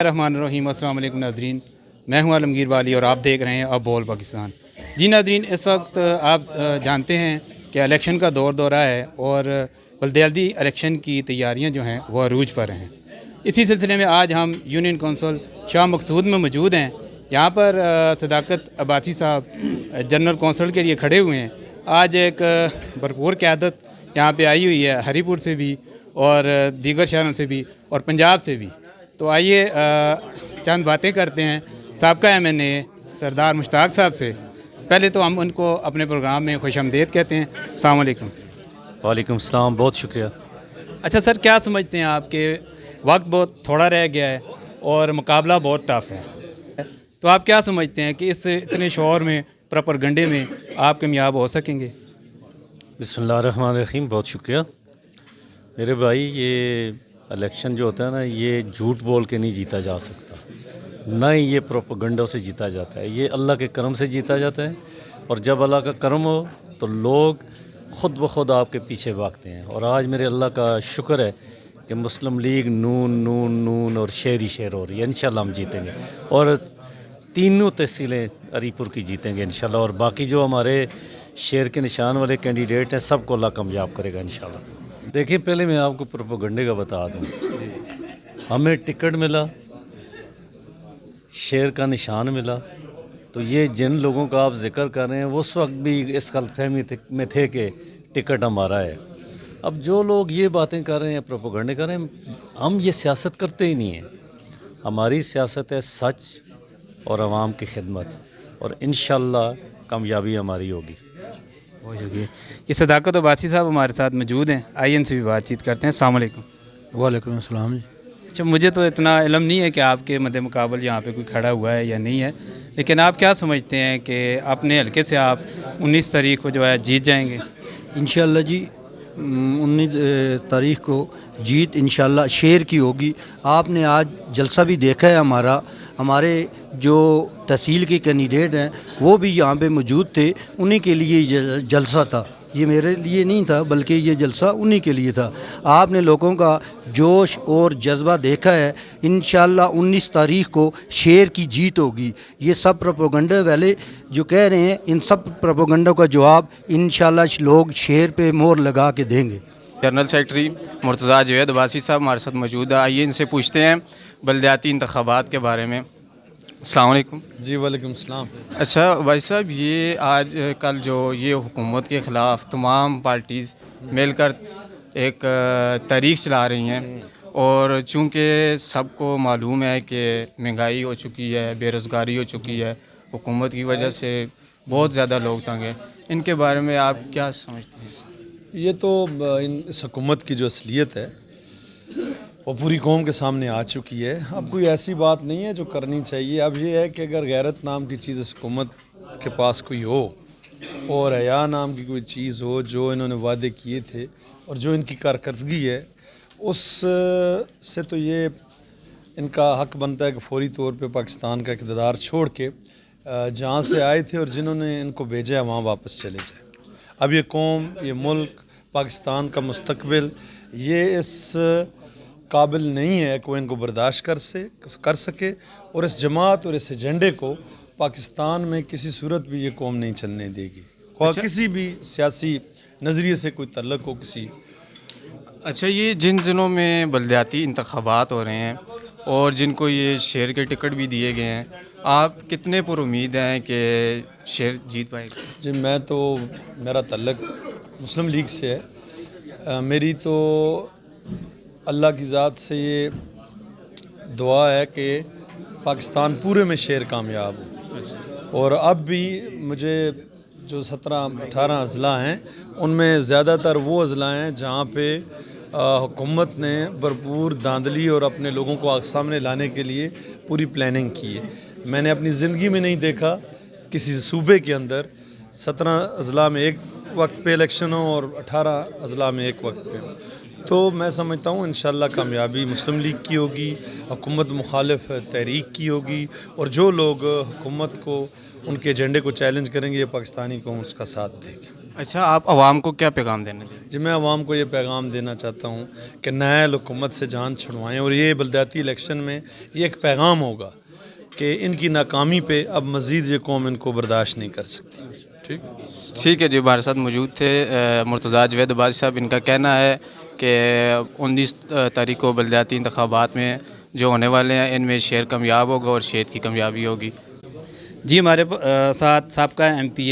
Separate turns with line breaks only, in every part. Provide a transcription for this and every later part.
रहमानिर्रहीम। अस्सलाम वालेकुम नाज़रीन, मैं हूं आलमगीर वाली और आप देख रहे हैं अब बोल पाकिस्तान। जी नाज़रीन, इस वक्त आप जानते हैं कि इलेक्शन का दौर है और बल्दियाती इलेक्शन की तैयारियां जो हैं वो अरूज पर हैं। इसी सिलसिले में आज हम यूनियन कौंसिल शाह मकसूद में मौजूद हैं। यहाँ पर सदाकत अब्बासी साहब जनरल कौंसिल के लिए खड़े हुए हैं। आज एक भरपूर क़यादत यहाँ पे आई हुई है, हरीपुर से भी और दीगर शहरों से भी और पंजाब से भी। तो आइए चंद बातें करते हैं साबका MNA सरदार मुश्ताक साहब से। पहले तो हम उनको अपने प्रोग्राम में खुशामदीद कहते हैं। अस्सलाम वालेकुम।
वालेकुम सलाम, बहुत शुक्रिया।
अच्छा सर, क्या समझते हैं आप कि वक्त बहुत थोड़ा रह गया है और मुकाबला बहुत टफ है, तो आप क्या समझते हैं कि इस इतने शोर में, प्रोपेगेंडे में आप कामयाब हो सकेंगे?
बिस्मिल्लाहिर्रहमानिर्रहीम, बहुत शुक्रिया मेरे भाई। ये इलेक्शन जो होता है ना, ये झूठ बोल के नहीं जीता जा सकता, ना ही ये प्रोपेगेंडों से जीता जाता है। ये अल्लाह के करम से जीता जाता है, और जब अल्लाह का करम हो तो लोग ख़ुद ब खुद आपके पीछे भागते हैं। और आज मेरे अल्लाह का शुक्र है कि मुस्लिम लीग नून और शेर ही शेर हो रही है। इंशाल्लाह हम जीतेंगे और तीनों तहसीलें हरीपुर की जीतेंगे इंशाल्लाह। और बाकी जो हमारे शेर के निशान वाले कैंडिडेट हैं, सबको अल्लाह कामयाब करेगा इंशाल्लाह। देखिए, पहले मैं आपको प्रोपेगेंडे का बता दूं। हमें टिकट मिला, शेर का निशान मिला, तो ये जिन लोगों का आप जिक्र कर रहे हैं वो उस वक्त भी इस गलतफहमी में थे कि टिकट हमारा है। अब जो लोग ये बातें कर रहे हैं, प्रोपेगेंडे कर रहे हैं, हम ये सियासत करते ही नहीं हैं। हमारी सियासत है सच और आवाम की खिदमत, और इंशाल्लाह कामयाबी हमारी होगी।
ये सदाकत अब्बासी साहब हमारे साथ मौजूद हैं। आइए इनसे भी बातचीत करते हैं। अस्सलाम वालेकुम।
वालेकुम अस्सलाम जी।
अच्छा, मुझे तो इतना इल्म नहीं है कि आपके मद्दे मुकाबल यहाँ पे कोई खड़ा हुआ है या नहीं है, लेकिन आप क्या समझते हैं कि अपने हल्के से आप 19 तारीख को जो है जीत जाएंगे?
इंशाल्लाह जी, 19 तारीख को जीत इंशाल्लाह शेर की होगी। आपने आज जलसा भी देखा है हमारे जो तहसील के कैंडिडेट हैं वो भी यहाँ पे मौजूद थे। उन्हीं के लिए जलसा था, ये मेरे लिए नहीं था, बल्कि ये जलसा उन्हीं के लिए था। आपने लोगों का जोश और जज्बा देखा है। इंशाल्लाह 19 तारीख को शेर की जीत होगी। ये सब प्रोपेगेंडा वाले जो कह रहे हैं, इन सब प्रोपेगेंडा का जवाब इंशाल्लाह लोग शेर पे मोहर लगा के देंगे।
जनरल सेक्रेटरी मुर्तज़ा जवेद अब्बासी साहब हमारे साथ मौजूद है। आइए इनसे पूछते हैं बल्दियाती इंतखाबात के बारे में। अस्सलाम वालेकुम।
जी वालेकुम सलाम।
अच्छा भाई साहब, ये आज कल जो ये हुकूमत के ख़िलाफ़ तमाम पार्टीज़ मिलकर एक तहरीक चला रही हैं, और चूँकि सबको मालूम है कि महंगाई हो चुकी है, बेरोज़गारी हो चुकी है, हुकूमत की वजह से बहुत ज़्यादा लोग तंग हैं, इनके बारे में आप क्या समझते हैं?
ये तो इस हुकूमत की जो असलियत है वो पूरी कौम के सामने आ चुकी है। अब कोई ऐसी बात नहीं है जो करनी चाहिए। अब ये है कि अगर गैरत नाम की चीज़ इस हुकूमत के पास कोई हो और हया नाम की कोई चीज़ हो, जो इन्होंने वादे किए थे और जो इनकी कारकर्दगी है, उस से तो ये इनका हक बनता है कि फौरी तौर पे पाकिस्तान का इक़्तिदार छोड़ के जहाँ से आए थे और जिन्होंने इनको भेजा है वहाँ वापस चले जाए। अब ये कौम, ये मुल्क, पाकिस्तान का मुस्तकबिल ये इस काबिल नहीं है कि वो इनको बर्दाश्त कर सके, और इस जमात और इस एजेंडे को पाकिस्तान में किसी सूरत भी ये कौम नहीं चलने देगी, और किसी भी सियासी नज़रिए से कोई तल्लुक़ हो किसी।
अच्छा, ये जिन ज़िलों में बल्दियाती इंतखाबात हो रहे हैं और जिनको ये शेर के टिकट भी दिए गए हैं, आप कितने पर उम्मीद हैं कि शेर जीत पाएगा?
जी, मेरा तल्लुक़ मुस्लिम लीग से है। मेरी तो अल्लाह की ज़ात से ये दुआ है कि पाकिस्तान पूरे में शेर कामयाब हो। और अब भी मुझे जो 17-18 अज़ला हैं, उनमें ज़्यादातर वो अज़ला हैं जहाँ पे हुकूमत ने भरपूर धांधली और अपने लोगों को सामने लाने के लिए पूरी प्लानिंग की है। मैंने अपनी ज़िंदगी में नहीं देखा किसी सूबे के अंदर 17 अज़ला में एक वक्त पे इलेक्शन हो और 18 अज़ला में एक वक्त पे हो। तो मैं समझता हूँ इंशाल्लाह कामयाबी मुस्लिम लीग की होगी, हुकूमत मुखालिफ तहरीक की होगी, और जो लोग हुकूमत को, उनके एजेंडे को चैलेंज करेंगे, ये पाकिस्तानी कौम उसका साथ देगी।
اچھا، آپ عوام کو کیا پیغام دینا چاہیے؟
جی میں عوام کو یہ پیغام دینا چاہتا ہوں کہ نائل حکومت سے جان چھڑوائیں، اور یہ بلدیاتی الیکشن میں یہ ایک پیغام ہوگا کہ ان کی ناکامی پہ اب مزید یہ قوم ان کو برداشت نہیں کر سکتی.
ٹھیک ہے جی، ہمارے ساتھ موجود تھے مرتضیٰ جوید عبادی صاحب. ان کا کہنا ہے کہ 19 تاریخ کو بلدیاتی انتخابات میں جو ہونے والے ہیں ان میں شیر کامیاب ہوگا اور شیر کی کامیابی ہوگی.
جی ہمارے ساتھ سابقہ MP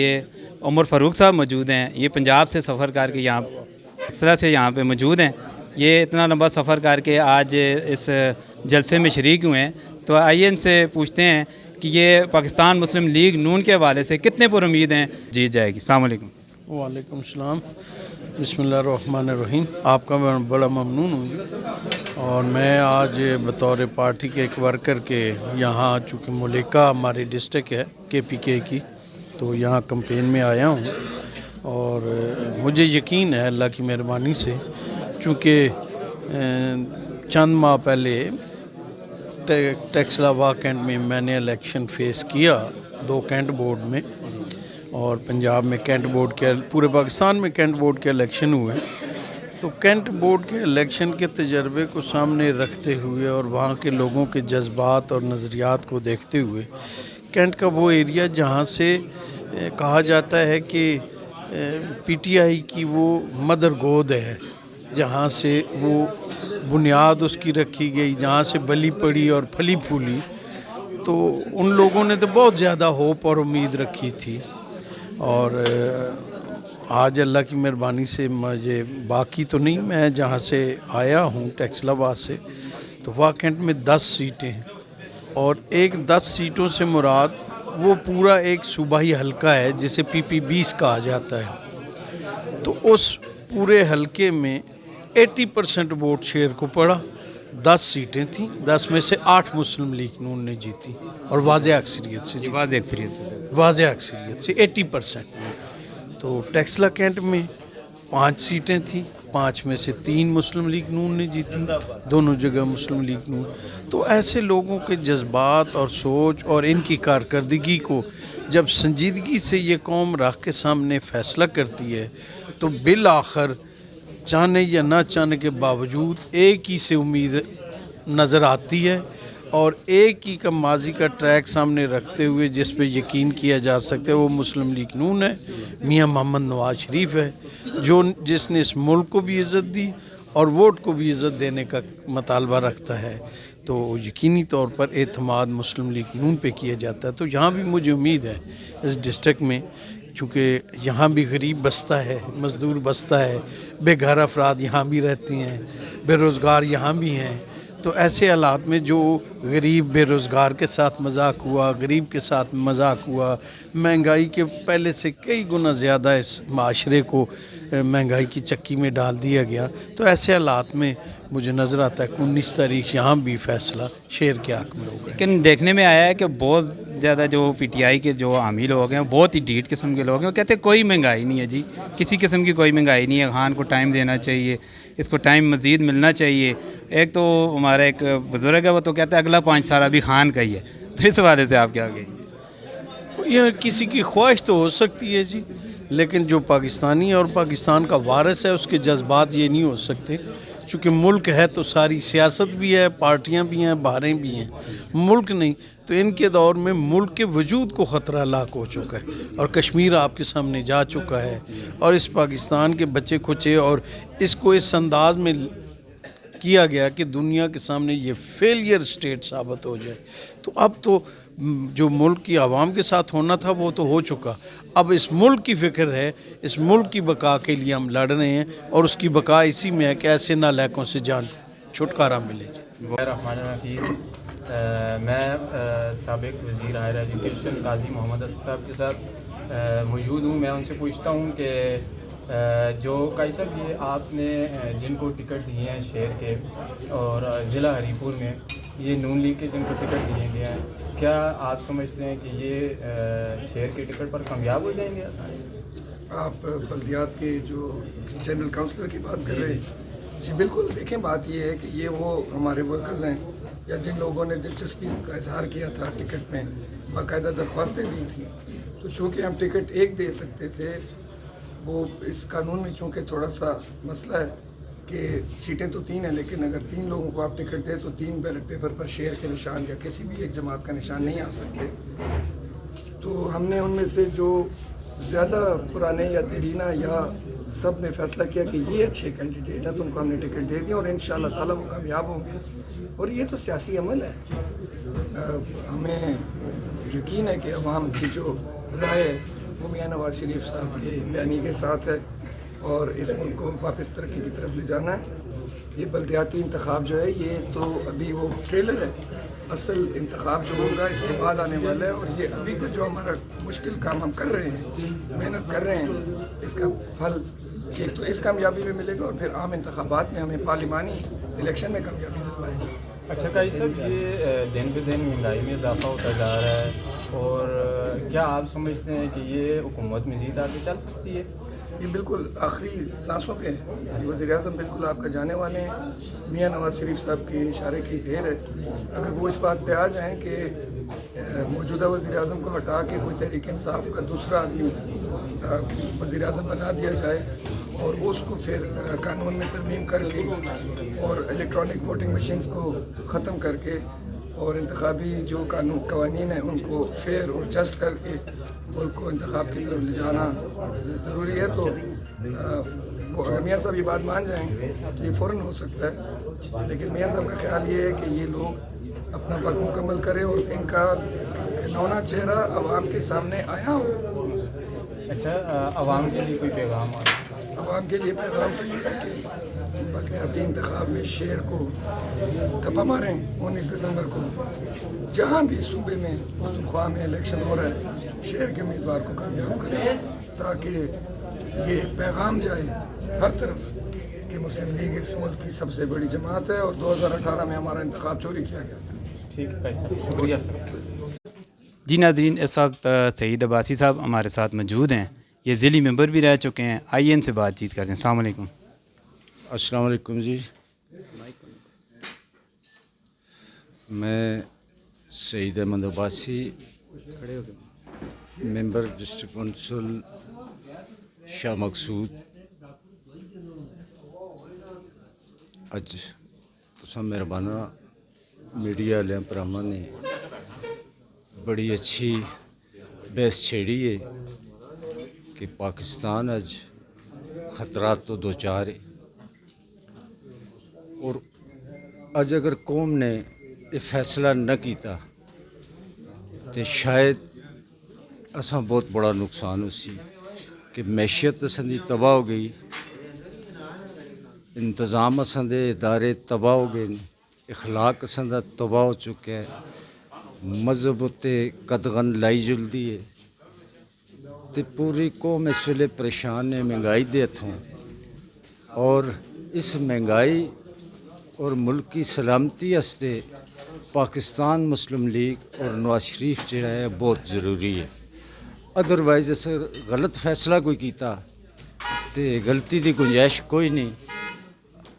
عمر فاروق صاحب موجود ہیں. یہ پنجاب سے سفر کر کے یہاں اس طرح سے یہاں پہ موجود ہیں. یہ اتنا لمبا سفر کر کے آج اس جلسے میں شریک ہوئے ہیں. تو آئیے ان سے پوچھتے ہیں کہ یہ پاکستان مسلم لیگ نون کے حوالے سے کتنے پر امید ہیں جیت جائے گی. السلام علیکم.
وعلیکم السلام. بسم اللہ الرحمن الرحیم. آپ کا میں بڑا ممنون ہوں جی. اور میں آج بطور پارٹی کے ایک ورکر کے یہاں چونکہ ملیکہ ہماری ڈسٹرک ہے KPK کی، تو یہاں کمپین میں آیا ہوں. اور مجھے یقین ہے اللہ کی مہربانی سے، چونکہ چند ماہ پہلے ٹیکسلا کینٹ میں میں نے الیکشن فیس کیا 2 کینٹ بورڈ میں، اور پنجاب میں کینٹ بورڈ کے، پورے پاکستان میں کینٹ بورڈ کے الیکشن ہوئے. تو کینٹ بورڈ کے الیکشن کے تجربے کو سامنے رکھتے ہوئے اور وہاں کے لوگوں کے جذبات اور نظریات کو دیکھتے ہوئے، کینٹ کا وہ ایریا جہاں سے کہا جاتا ہے کہ PTI کی وہ مدر گود ہے، جہاں سے وہ بنیاد اس کی رکھی گئی، جہاں سے بلی پڑی اور پھلی پھولی، تو ان لوگوں نے تو بہت زیادہ ہوپ اور امید رکھی تھی. اور آج اللہ کی مہربانی سے مجھے باقی تو نہیں، میں جہاں سے آیا ہوں ٹیکسلا آباد سے، تو واکینٹ میں 10 سیٹیں ہیں، اور ایک 10 سیٹوں سے مراد وہ پورا ایک صوبائی حلقہ ہے جسے PP20 کہا جاتا ہے. تو اس پورے حلقے میں 80% ووٹ شیر کو پڑا. 10 سیٹیں تھیں، 10 میں سے 8 مسلم لیگ نون نے جیتی، اور واضح اکثریت سے جیتی. واضح اکثریت سے 80%. تو ٹیکسلا کینٹ میں 5 سیٹیں تھیں، 5 میں سے 3 مسلم لیگ نون نے جیتی، دونوں جگہ مسلم لیگ نون. تو ایسے لوگوں کے جذبات اور سوچ اور ان کی کارکردگی کو جب سنجیدگی سے یہ قوم رکھ کے سامنے فیصلہ کرتی ہے، تو بالآخر چاہنے یا نہ چاہنے کے باوجود ایک ہی سے امید نظر آتی ہے، اور ایک ہی کا ماضی کا ٹریک سامنے رکھتے ہوئے جس پہ یقین کیا جا سکتا ہے وہ مسلم لیگ نون ہے. میاں محمد نواز شریف ہے، جس نے اس ملک کو بھی عزت دی اور ووٹ کو بھی عزت دینے کا مطالبہ رکھتا ہے. تو یقینی طور پر اعتماد مسلم لیگ نون پہ کیا جاتا ہے. تو یہاں بھی مجھے امید ہے اس ڈسٹرکٹ میں، چونکہ یہاں بھی غریب بستہ ہے، مزدور بستہ ہے، بے گھر افراد یہاں بھی رہتے ہیں، بے روزگار یہاں بھی ہیں. تو ایسے حالات میں جو غریب بے روزگار کے ساتھ مذاق ہوا، غریب کے ساتھ مذاق ہوا، مہنگائی کے پہلے سے کئی گنا زیادہ اس معاشرے کو مہنگائی کی چکی میں ڈال دیا گیا. تو ایسے حالات میں مجھے نظر آتا ہے کہ 19 تاریخ یہاں بھی فیصلہ شیر کے حق میں ہوگا.
لیکن دیکھنے میں آیا ہے کہ بہت زیادہ جو PTI کے جو حامی لوگ ہیں بہت ہی ڈھیٹ قسم کے لوگ ہیں. وہ کہتے ہیں کوئی مہنگائی نہیں ہے جی، کسی قسم کی کوئی مہنگائی نہیں ہے، خان کو ٹائم دینا چاہیے، اس کو ٹائم مزید ملنا چاہیے. ایک تو ہمارا ایک بزرگ ہے وہ تو کہتا ہے اگلا 5 سال ابھی خان کا ہی ہے. تو اس حوالے سے آپ کیا کہیں گے؟
یہ کسی کی خواہش تو ہو سکتی ہے جی، لیکن جو پاکستانی اور پاکستان کا وارث ہے اس کے جذبات یہ نہیں ہو سکتے. چونکہ ملک ہے تو ساری سیاست بھی ہے، پارٹیاں بھی ہیں، بہاریں بھی ہیں. ملک نہیں تو ان کے دور میں ملک کے وجود کو خطرہ لاحق ہو چکا ہے، اور کشمیر آپ کے سامنے جا چکا ہے، اور اس پاکستان کے بچے کھچے اور اس کو اس انداز میں کیا گیا کہ دنیا کے سامنے یہ فیلئر سٹیٹ ثابت ہو جائے. تو اب تو جو ملک کی عوام کے ساتھ ہونا تھا وہ تو ہو چکا. اب اس ملک کی فکر ہے، اس ملک کی بقا کے لیے ہم لڑ رہے ہیں، اور اس کی بقا اسی میں ہے کہ ایسے نالائقوں سے جان چھٹکارا ملے.
الرحمن الرحیم. میں سابق وزیر ہائر ایجوکیشن قاضی محمد اسد صاحب کے ساتھ موجود ہوں. میں ان سے پوچھتا ہوں کہ جو قاضی صاحب یہ آپ نے جن کو ٹکٹ دیے ہیں شہر کے اور ضلع ہری پور میں یہ نون لیگ کے جن کو ٹکٹ دیے گئے ہیں، کیا آپ سمجھتے ہیں کہ یہ شہر کے ٹکٹ پر کامیاب ہو جائیں گے؟
آپ بلدیات کے جو جنرل کاؤنسلر کی بات کر رہے ہیں، جی بالکل. دیکھیں بات یہ ہے کہ یہ وہ ہمارے ورکرز ہیں یا جن لوگوں نے دلچسپی کا اظہار کیا تھا ٹکٹ میں، باقاعدہ درخواستیں دی تھیں. تو چونکہ ہم ٹکٹ ایک دے سکتے تھے वो इस कानून में चूँकि थोड़ा सा मसला है कि सीटें तो 3 हैं, लेकिन अगर 3 लोगों को आप टिकट दें तो 3 बैलेट पेपर पर शेर के निशान या किसी भी एक जमात का निशान नहीं आ सकते। तो हमने उनमें से जो ज़्यादा पुराने या देरीना या सब ने फैसला किया कि ये अच्छे कैंडिडेट हैं, तो उनको हमने टिकट दे दिया और इंशाअल्लाह ताला वो कामयाब होंगे। और ये तो सियासी अमल है। हमें यकीन है कि अवाम की जो राय है वो मियां नवाज शरीफ साहब के बयानी के साथ है और इस मुल्क को वापस तरक्की की तरफ ले जाना है। ये बल्दियाती इंतखाब जो है ये तो अभी वो ट्रेलर है, असल इंतखाब जो होगा इसके बाद आने वाला है। और ये अभी का जो हमारा मुश्किल काम हम कर रहे हैं, मेहनत कर रहे हैं, इसका फल एक तो इस कामयाबी में मिलेगा और फिर आम इंतखाबात में हमें पार्लिमानी इलेक्शन में कामयाबी मिल पाएगी।
अच्छा काजी साहब, ये दिन पे दिन महंगाई में इजाफा होता जा रहा है और क्या आप समझते हैं कि ये हुकूमत मज़ीद आगे चल सकती है?
ये बिल्कुल आखिरी सांसों पे वज़ीर-ए-आज़म बिल्कुल आपका जाने वाले हैं। मियां नवाज शरीफ साहब के इशारे की देर है। अगर वो इस बात पे आ जाएं कि मौजूदा वज़ीर-ए-आज़म को हटा के कोई तहरीक इंसाफ का दूसरा आदमी वज़ीर-ए-आज़म बना दिया जाए और उसको फिर कानून में तरमीम करके और इलेक्ट्रॉनिक वोटिंग मशीन्स को ख़त्म करके और इंतखाबी जो कवानीन हैं उनको फेयर और जस्ट करके मुल्क को इंतखाब की तरफ ले जाना ज़रूरी है। तो वो अगर मियाँ साहब ये बात मान जाएँ तो ये फ़ौरन हो सकता है। लेकिन मियाँ साहब का ख्याल ये है कि ये लोग अपना वक्त मुकम्मल करें और इनका नौना चेहरा आवाम के सामने आया हो।
अच्छा, आवाम के लिए कोई पैगाम हो?
आवाम के लिए पैगाम तो ये है कि बल्दियाती इंतखाब में शेर को थप्पा मारें 19 दिसंबर को। जहाँ भी सूबे में पख्तूनख्वा में इलेक्शन हो रहा है, शेर के उम्मीदवार को कामयाब करें ताकि ये पैगाम जाए हर तरफ कि मुस्लिम लीग इस मुल्क की सबसे बड़ी जमात है और 2018 में हमारा इंतखाब चोरी किया गया था।
ठीक है भाई साहब, शुक्रिया।
जी नाज़रीन, इस वक्त सईद अब्बासी साहब हमारे साथ मौजूद हैं। ये ज़िली मेंबर भी रह चुके हैं। आइए इनसे बातचीत करते हैं। अस्सलाम वालेकुम।
अस्सलाम वालेकुम जी, मैं Saeed Ahmed Abbasi, member district council Shah Maqsood. अज तुसां मेहरबाना मीडिया आह्ले भरावां ने बड़ी अच्छी बहस छेड़ी है कि पाकिस्तान अज खतरात तो दो चार है और अज अगर कौम ने ये फैसला न किया तो शायद असा बहुत बड़ा नुकसान हो सी कि मैशियत असां दी तबाह हो गई, इंतज़ाम असां दे इदारे तबाह हो गए, इखलाक असां दा तबाह हो चुका है, मजहब उत्ते कदगन लाई जुलदी है तो पूरी कौम इस वेले परेशान है महंगाई दे हथों। और इस महंगाई और मुल्क की सलामती वास्ते पाकिस्तान मुस्लिम लीग और नवाज शरीफ जो है बहुत ज़रूरी है। अदरवाइज अस गलत फैसला कोई किया तो गलती की गुंजाइश कोई नहीं।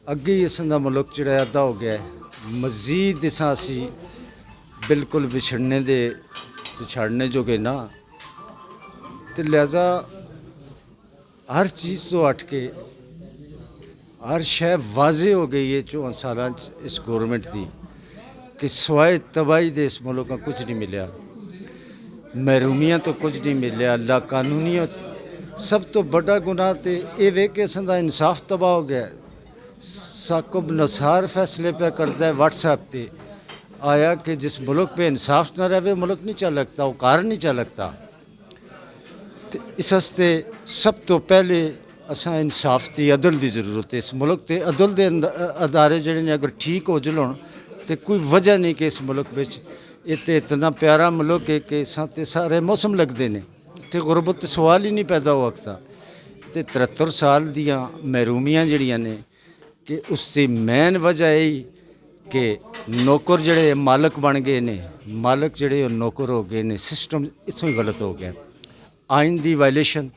अगे ही इस दा मुल्क जो अद्धा हो गया है, मजीद इसा असी बिल्कुल पिछड़ने जोगे ना, तो लिहाजा हर चीज़ तो हट के हर शय वाजे हो गई है 4 साल इस गौरमेंट की कि सवाए तबाही दे इस मुल्क का कुछ नहीं मिला, महरूमियाँ तो कुछ नहीं मिला, ला कानूनीत सब तो बड़ा गुनाह तो ये वे कि असां दा इंसाफ तबाह हो गया। साकुब नसार फैसले पे करता है व्हाट्सएप पे आया कि जिस मुल्क पे इंसाफ न रहे मुल्क नहीं चल सकता, वो कार नहीं चल सकता। तो इस हस्ते सब तो पहले असा इंसाफ की अदल की जरूरत है। इस मुल्क के अदल के अदारे जड़े ने अगर ठीक हो जलन तो कोई वजह नहीं कि इस मुल्क में ये तो इतना प्यारा मुल्क है कि ते सारे मौसम लगते हैं तो गुरबत सवाल ही नहीं पैदा हो सकता। तो 73 साल दियाँ महरूमियाँ जड़ियाँ ने कि उसकी मेन वजह यही कि नौकर जड़े मालक बन गए ने, मालक जड़े नौकर हो गए ने, सिस्टम इतों ही गलत हो गया। आइन की वायलेशन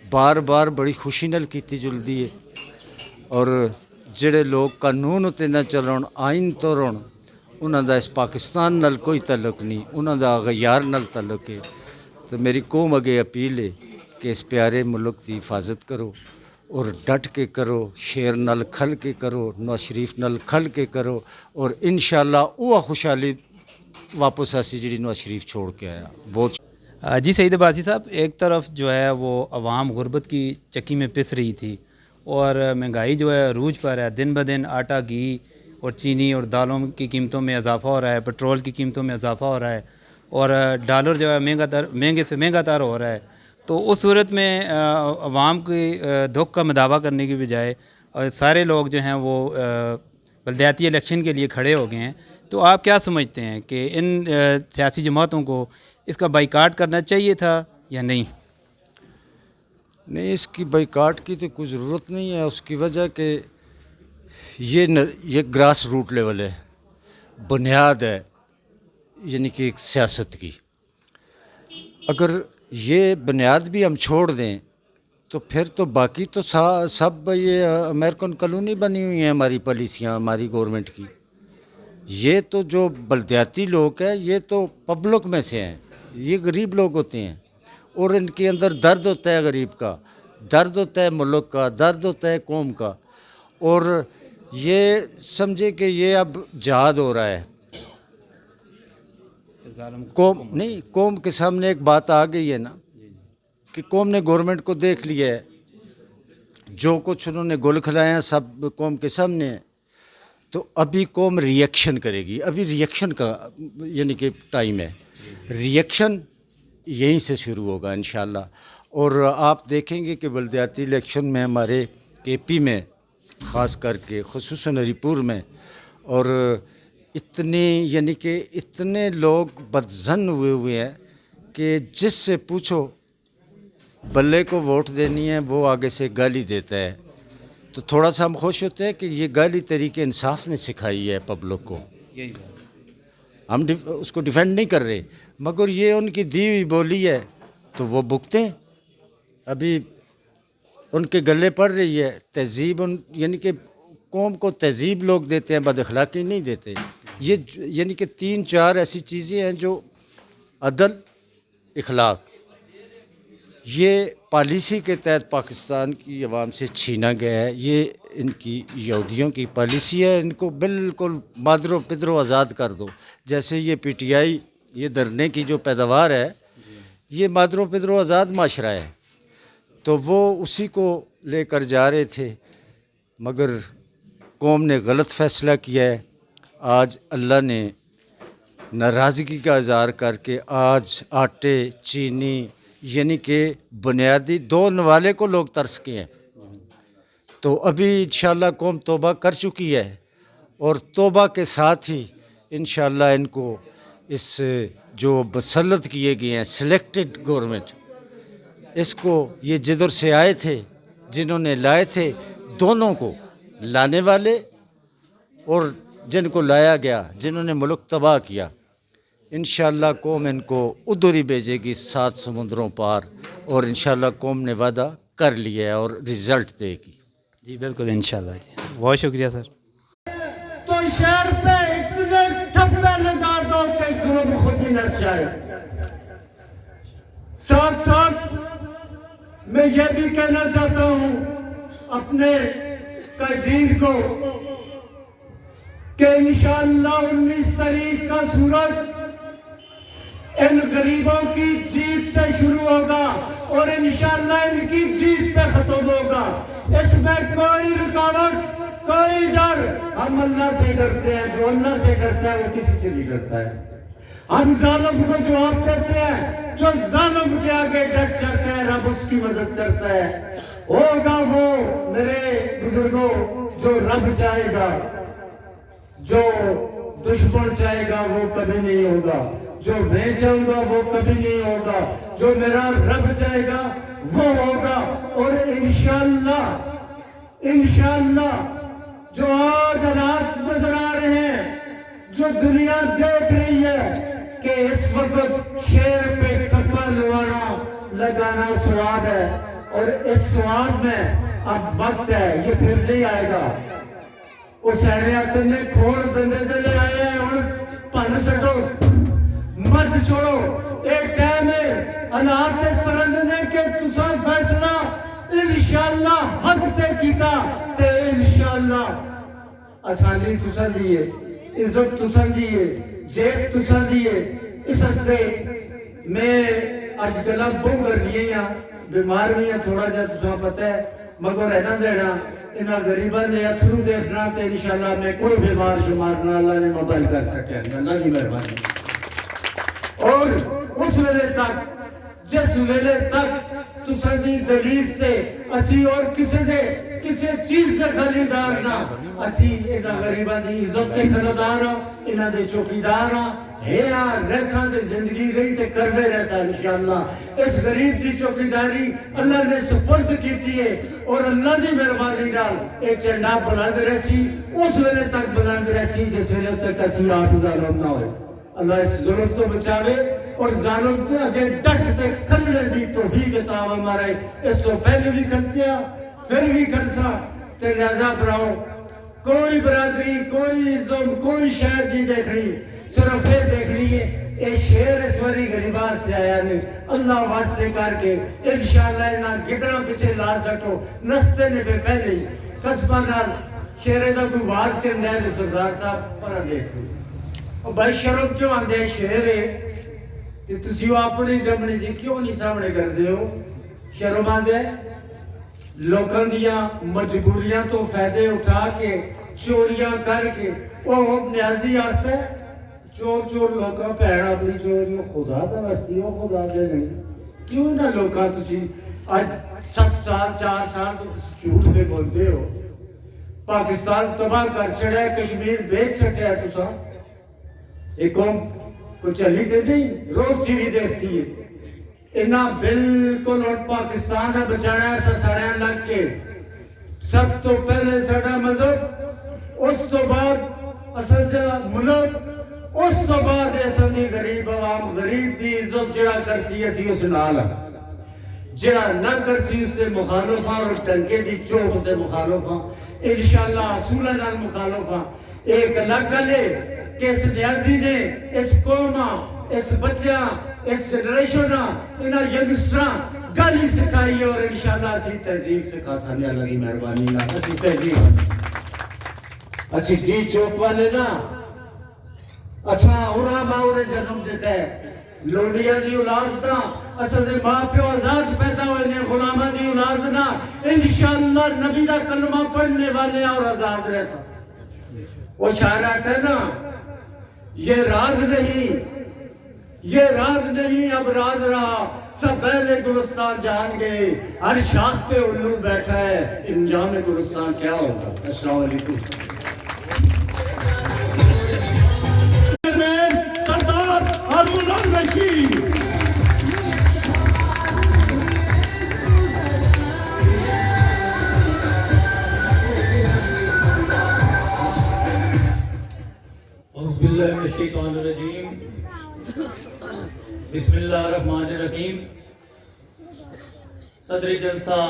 बार बार बड़ी खुशी नाल कीती जुलदी है और जिहड़े लोग कानून उत्ते न चलन, आइन तोड़न, उन्हां दा इस पाकिस्तान नाल कोई तल्लुक नहीं, उन्हां दा गयार नाल तल्लुक है। तो मेरी कौम अगे अपील है کہ اس پیارے ملک کی حفاظت کرو اور ڈٹ کے کرو، شیر نال کھل کے کرو، نواز شریف نال کھل کے کرو، اور انشاءاللہ وہ خوشحالی واپس آسی جڑی نواز شریف چھوڑ کے آیا. بہت
جی سعید عباسی صاحب، ایک طرف جو ہے وہ عوام غربت کی چکی میں پس رہی تھی اور مہنگائی جو ہے عروج پر ہے، دن بدن آٹا، گھی اور چینی اور دالوں کی قیمتوں میں اضافہ ہو رہا ہے، پٹرول کی قیمتوں میں اضافہ ہو رہا ہے اور ڈالر جو ہے مہنگے سے مہنگا تر ہو رہا ہے. تو اس صورت میں عوام کی دکھ کا مداوع کرنے کی بجائے سارے لوگ جو ہیں وہ بلدیاتی الیکشن کے لیے کھڑے ہو گئے ہیں. تو آپ کیا سمجھتے ہیں کہ ان سیاسی جماعتوں کو اس کا بائیکاٹ کرنا چاہیے تھا یا نہیں؟
نہیں، اس کی بائیکاٹ کی تو کوئی ضرورت نہیں ہے. اس کی وجہ کہ یہ گراس روٹ لیول ہے، بنیاد ہے یعنی کہ ایک سیاست کی. اگر یہ بنیاد بھی ہم چھوڑ دیں تو پھر تو باقی تو سب یہ امریکن کالونی بنی ہوئی ہیں ہماری پالیسیاں، ہماری گورنمنٹ کی. یہ تو جو بلدیاتی لوگ ہیں یہ تو پبلک میں سے ہیں، یہ غریب لوگ ہوتے ہیں اور ان کے اندر درد ہوتا ہے، غریب کا درد ہوتا ہے، ملک کا درد ہوتا ہے، قوم کا. اور یہ سمجھے کہ یہ اب جہاد ہو رہا ہے. قوم کے سامنے ایک بات آ گئی ہے نا کہ قوم نے گورنمنٹ کو دیکھ لیا ہے، جو کچھ انہوں نے گل کھلایا ہیں سب قوم کے سامنے ہے. تو ابھی قوم ری ایکشن کرے گی. ابھی ری ایکشن کا یعنی کہ ٹائم ہے. ری ایکشن یہیں سے شروع ہوگا انشاءاللہ. اور آپ دیکھیں گے کہ بلدیاتی الیکشن میں ہمارے کے پی میں خاص کر کے خصوصاً ہری پور میں اور اتنے لوگ بدظن ہوئے ہیں کہ جس سے پوچھو بلے کو ووٹ دینی ہے وہ آگے سے گالی دیتا ہے. تو تھوڑا سا ہم خوش ہوتے ہیں کہ یہ گالی طریق انصاف نے سکھائی ہے پبلک کو. ہم اس کو ڈیفینڈ نہیں کر رہے، مگر یہ ان کی دی ہوئی بولی ہے تو وہ بکتے ہیں. ابھی ان کے گلے پڑ رہی ہے تہذیب، یعنی کہ قوم کو تہذیب لوگ دیتے ہیں، بد اخلاقی نہیں دیتے. یہ یعنی کہ 3-4 ایسی چیزیں ہیں جو عدل، اخلاق، یہ پالیسی کے تحت پاکستان کی عوام سے چھینا گیا ہے. یہ ان کی یہودیوں کی پالیسی ہے. ان کو بالکل مادر و پدر و آزاد کر دو. جیسے یہ پی ٹی آئی، یہ دھرنے کی جو پیداوار ہے، یہ مادر و پدر و آزاد معاشرہ ہے. تو وہ اسی کو لے کر جا رہے تھے، مگر قوم نے غلط فیصلہ کیا ہے. آج اللہ نے ناراضگی کا اظہار کر کے آج آٹے، چینی یعنی کہ بنیادی 2 نوالے کو لوگ ترس کے ہیں. تو ابھی انشاءاللہ قوم توبہ کر چکی ہے اور توبہ کے ساتھ ہی انشاءاللہ ان کو اس جو مسلط کیے گئے ہیں سلیکٹڈ گورنمنٹ، اس کو یہ جدھر سے آئے تھے، جنہوں نے لائے تھے، دونوں کو لانے والے اور جن کو لایا گیا، جنہوں نے ملک تباہ کیا، انشاءاللہ قوم ان کو ادھر ہی بھیجے گی 7 سمندروں پار. اور انشاءاللہ قوم نے وعدہ کر لیا ہے اور رزلٹ دے گی.
جی بالکل انشاءاللہ. جی بہت شکریہ سر.
تو شہر پہ اتنے ٹھپے لگا دو کہ ظلم خود ہی نس جائے. ساتھ ساتھ میں یہ بھی کہنا چاہتا ہوں اپنے قائدین کو کہ انشاءاللہ 19 تاریخ کا سورج ان غریبوں کی جیت سے شروع ہوگا اور انشاءاللہ ان کی جیت پہ ختم ہوگا. اس میں کوئی رکاوٹ، کوئی ڈر، ہم اللہ سے ڈرتے ہیں. جو اللہ سے ڈرتا ہے وہ کسی سے نہیں ڈرتا ہے. ہم ظالم کو جواب دیتے ہیں، جو ظالم کے آگے ڈٹ جاتا ہے رب اس کی مدد کرتا ہے. ہوگا وہ میرے بزرگوں جو رب چاہے گا، جو دشمن چاہے گا وہ کبھی نہیں ہوگا. جو میں چاہوں گا وہ کبھی نہیں ہوگا. جو میرا رب چاہے گا وہ ہوگا. اور انشاءاللہ جو آج حالات نظر آ رہے ہیں، جو دنیا دیکھ رہی ہے کہ اس وقت شیر پہ ٹھپا لگانا سواد ہے اور اس سواد میں اب وقت ہے، یہ پھر نہیں آئے گا. وہ سہرے آتے نے کھوڑ دندے دلے آئے ہیں اور پن سٹو مت چھوڑو. ایک ٹائم ہے حالات اس طرح نے کہ تسا انشاءاللہ حق تے کیتا تے انشاءاللہ آسانی تساں دیئے، عزت تساں دیئے، جیب تساں دیئے. اس ہستے میں اج گلا بہت گرمی ہیں، بیمار بھی ہیں تھوڑا جا تساں پتہ ہے، مگر اینا دینا انہاں غریباں دے اتھرو دیکھنا تے انشاءاللہ میں کوئی بیمار شمار نہ اللہ نے مبل کر سکے. اللہ کی مہربانی. اور اس ویلے تک جس ویلے تک تساں دی دلیس تے اسی اور کسی چیز دے خریدار نہ، اسی انہاں غریباں دی عزت دے خریدار ہاں، انہاں دے چوکیدار ہاں. رہساں دے زندگی رہی تے کردے رہساں انشاءاللہ. اس غریب دی چوکیداری اللہ نے سپرد کیتی ہے اور اللہ دی مہربانی نال اے جھنڈا بلند رہسی، اس ویلے تک بلند رہسی جس ویلے تک اسی آپ ظالم نہ ہوئے. اللہ اس ظلم تو بچاوے اور ظالم کے اگے ڈٹ تے کھلنے دی توفیق عطا ہمارے. اس سے پہلے بھی کرتے ہیں پھر بھی کرسا تے لہذا براؤ کوئی برادری کوئی عزم کوئی شاید نہیں دیکھنی، صرف یہ دیکھنی ہے اے شیر اس وری غریباں سے آیا نے اللہ واسطے کر کے انشاءاللہ انہاں گدڑا پیچھے لا سکو. نستے نے پہ پہلے ہی قصبہ نال شیرے دا کوئی واز کے اندر سردار صاحب پر دیکھو اور بھائی شرم کیوں آندے شیر ہے تے تسی اپنی جمنی جی کیوں نہیں سامنے کر دے ہو؟ شرم آندے لوکاں دیاں مجبوریاں تو فائدے اٹھا کے چوریاں کر کے وہ نیازی آتا ہے چور چور لوکاں پہن اپنی چوریوں خدا دا وستی ہو خدا دے نہیں. کیوں نہ لوکاں تسی اج 7 سال 4 سال تو جھوٹ پہ بولتے ہو. پاکستان تباہ کر چھڑا ہے، کشمیر بیچ سکے ہے تساں. ایک قوم کو چلی دے نہیں روز ٹی وی دیکھتی ہے. انہاں بالکل اور پاکستان نے بچانا ہے سارے لگ کے. سب تو پہلے ساڈا مذہب، اس تو بعد اصل دا ملک، اس تو بعد اصل دی غریب عوام. غریب دی عزت جڑا کرسی اسی اس نال جڑا نہ کرسی اس دے مخالف ہاں اور ٹنکے دی چوک دے مخالف ہاں. انشاءاللہ اصولہ نال مخالف ہاں. ایک الگ گل ہے کہ اس نیازی نے اس قوماں اس بچیاں اس جنریشناں انہاں ینگسٹراں گل ہی سکھائی ہے اور انشاءاللہ اسی تہذیب سکھا سکتے اللہ کی مہربانی نال. اسی تہذیب اسی ڈی چوک والے نا اساں اورا باورے جنم دیتا ہے. لوڈیاں دی اولاد تا اصل دے ماں پیو آزاد پیدا ہوئے نے، غلامہ دی اولاد نا. انشاءاللہ نبی دا کلمہ پڑھنے والے اور آزاد رہ سا. وہ شاعر آتا ہے نا یہ راز نہیں اب راز رہا، سب اہل گلستان جان گئے، ہر شاخ پہ الو بیٹھا ہے، انجام گلستان کیا ہوگا. السلام علیکم. سردار ہارون الرشید
اعوذ باللہ من الشیطان الرجیم بسم اللہ الرحمن الرحیم. صدر جلسہ،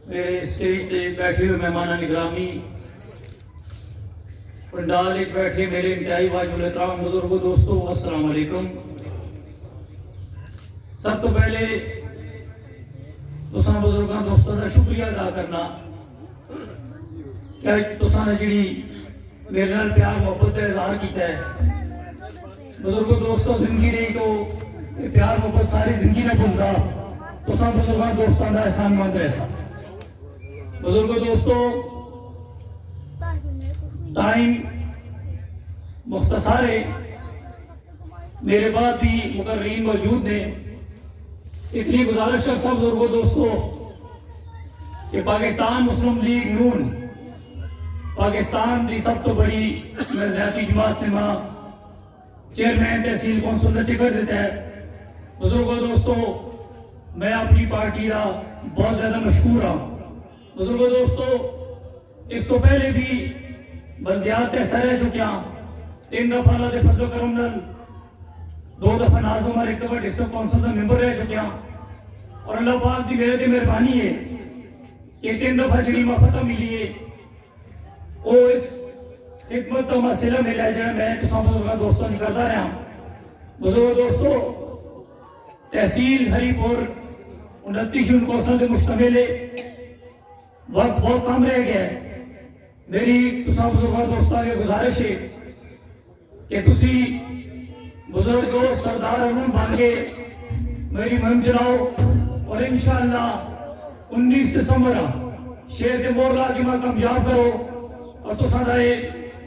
میرے اسٹیج پہ بیٹھے ہوئے مہمانان گرامی، پنڈال ایک بیٹھے میرے انتہائی واجب الاحترام بزرگوں دوستوں، السلام علیکم. سب تو پہلے تساں بزرگاں دوستوں کا شکریہ ادا کرنا کہ تساں نے جڑی میرے نال پیار محبت کا اظہار کیتا ہے. بزرگوں دوستوں زندگی رہی تو پیار محبت ساری زندگی نہ بھولتا. تساں بزرگاں دوستاں کا احسان مند رہسا. بزرگوں دوستوں ٹائم مختصر ہے، میرے بعد بھی مقررین موجود نے. اتنی گزارش ہے سب بزرگوں دوستوں کہ پاکستان مسلم لیگ نون پاکستان دی سب تو بڑی نظریاتی جماعت نے ماں چیئرمین تحصیل کونسل نے ٹکٹ دیتا ہے. بزرگوں دوستوں میں اپنی پارٹی کا بہت زیادہ مشہور ہوں. بزرگوں دوستوں اس تو پہلے بھی بلدیات سر رہ چکے ہیں. 3 دفعہ اللہ دے فضل و کرم نال 2 دفعہ ناظم اور 1 دفعہ ڈسٹرکٹ کونسل کا ممبر رہ چکے ہیں. اور اللہ پاک دی میرے تے مہربانی ہے کہ 3 دفعہ جڑی فتح ملی ہے وہ اس خدمت تو مسئلہ ملا ہے جڑا میں تساں بزرگاں دوستوں نے کرتا رہا. بزرگوں دوستوں تحصیل ہری پور 29 कौंसल के मुश्तमिल वक्त बहुत कम रह गया है। मेरी तुसां बुजुर्गों दोस्तों की गुजारिश है कि तुसी बुजुर्ग दोस्त सरदार अमन बन के मेरी मुहिम चलाओ और इंशाअल्लाह 19 दिसंबर शेर के मोर ला के मैं कामयाब करो और तुसां दा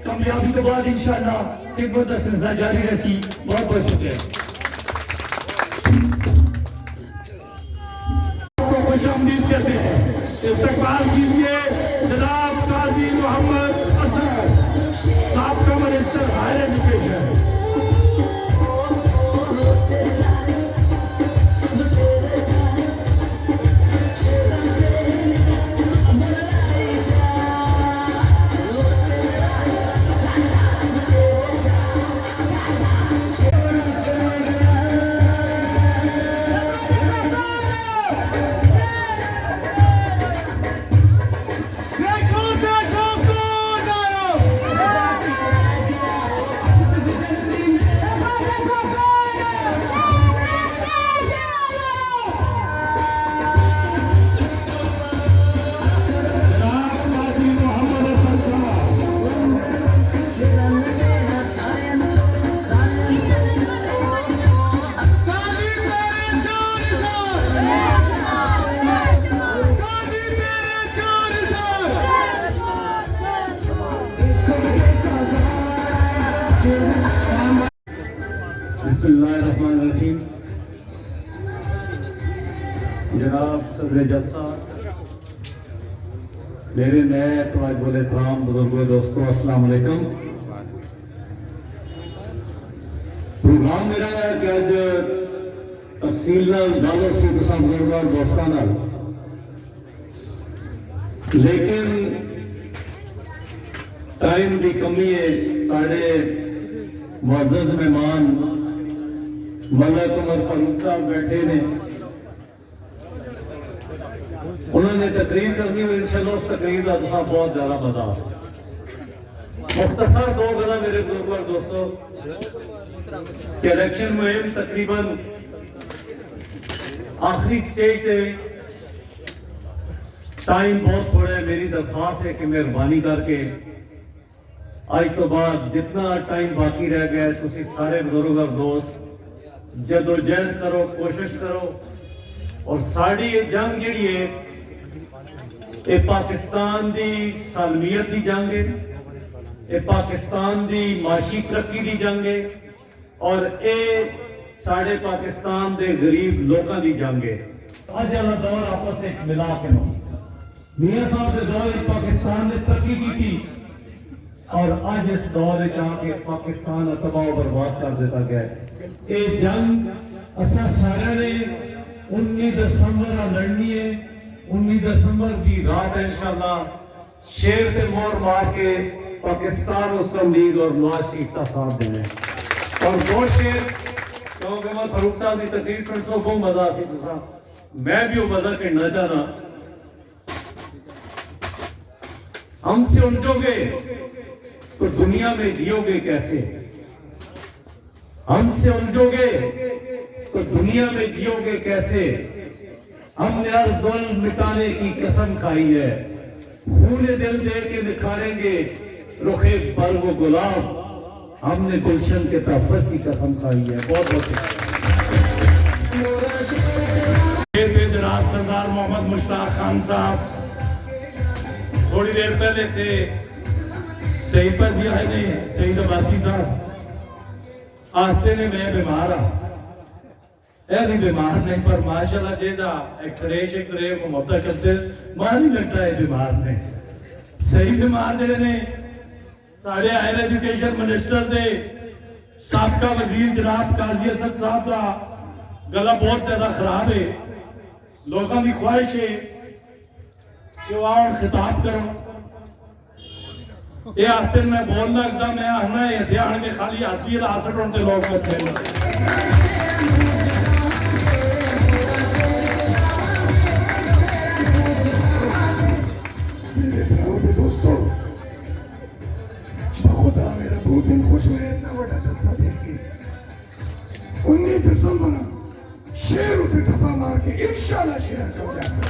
कामयाबी के बाद इंशाअल्लाह खिदमत का सिलसिला जारी रही। बहुत बहुत शुक्रिया। खुश आमदीद कहते हैं। इस्तकबाल कीजिए जनाब काजी मोहम्मद असद साहब का मिनिस्टर हायर एजुकेशन। बिस्मिल्लाहिर्रहमानिर्रहीम। जनाब सदर जलसा, मेरे नए तवाजुल एहतराम बुजुर्गों दोस्तों, अस्सलाम वालेकुम। प्रोग्राम मेरा है कि अज तफसील गल सी तुसां बुजुर्गों और दोस्तों नाल, लेकिन टाइम की कमी है। साढ़े मुअज़्ज़ज़ मेहमान मलक उमर फारूक साहब बैठे ने, उन्होंने तकरीर करनी हुई। इंशाअल्लाह उस तकरीर का तुसा बहुत ज्यादा मजा। मुख्तसर दो गला मेरे बुजुर्गों और दोस्तों कि इलेक्शन मुहिम तकरीबन आखिरी स्टेज पे, टाइम बहुत थोड़ा है। मेरी दरख्वास्त है कि मेहरबानी करके आज तो बाद जितना टाइम बाकी रह गया है, तुसी सारे बुजुर्ग और दोस्त जदोजहद करो, कोशिश करो। और साड़ी ये जंग जी है, ये पाकिस्तान की सालमियत की जंग है, ये पाकिस्तान की माशी तरक्की की जंग है, और ये साढ़े पाकिस्तान के गरीब लोगों की जंग है। अज वाला दौर आपस में मिला के मियां साहब के दौर में पाकिस्तान ने तरक्की की थी, और आज इस दौर में आके पाकिस्तान तबाह बर्बाद कर दिया गया है। ये जंग असा सारा ने 19 दिसंबर लड़नी है। 19 दिसंबर की रात इंशाअल्लाह शेर पे मोर मार के पाकिस्तान मुस्लिम लीग और नवाज शरीफ का साथ देना है। और दो शेर क्योंकि मैं फारूक साहब की तकरीर सुन तो बहुत मजा सी, मैं भी वो मजा करना चाहना। हमसे उलझोगे तो दुनिया में जियोगे कैसे? हमसे उलझोगे तो दुनिया में जियोगे कैसे? हमने हर जुल्म मिटाने की कसम खाई है, खून दिल दे के निखारेंगे रुखे बल्ब गुलाब। हमने गुलशन के तहफ़्फ़ुज़ की कसम खाई है। बहुत बहुत जनाब सरदार मोहम्मद मुश्ताक खान साहब थोड़ी देर पहले थे, शहीद पर भी आए नहीं, शहीद अब्बासी साहब आते ने मैं बीमार हाँ। यह भी बीमार नहीं, पर माशाल्लाह जेदा एक्सरे शेक्सरे को मुद्दा करते मां नहीं लगता है बीमार ने। सही बीमार दे ने साढ़े हायर एजुकेशन मिनिस्टर दे साबका वजीर जनाब काजी असद साहब का गला बहुत ज्यादा खराब है। लोगों की ख्वाहिश है कि वो आओ खिताब करो। ये आखते मैं बोलना एकदम मैं आना है ध्यान के खाली हाथी हासिल होते लोग बैठे।
मेरे प्यारे दोस्तों, खुदा मेरा बहुत दिन खुश हुआ इतना बड़ा जलसा देख के। 19 दिसंबर शेर उठे ठप्पा मार के इंशाल्लाह शेर हो जाएगा।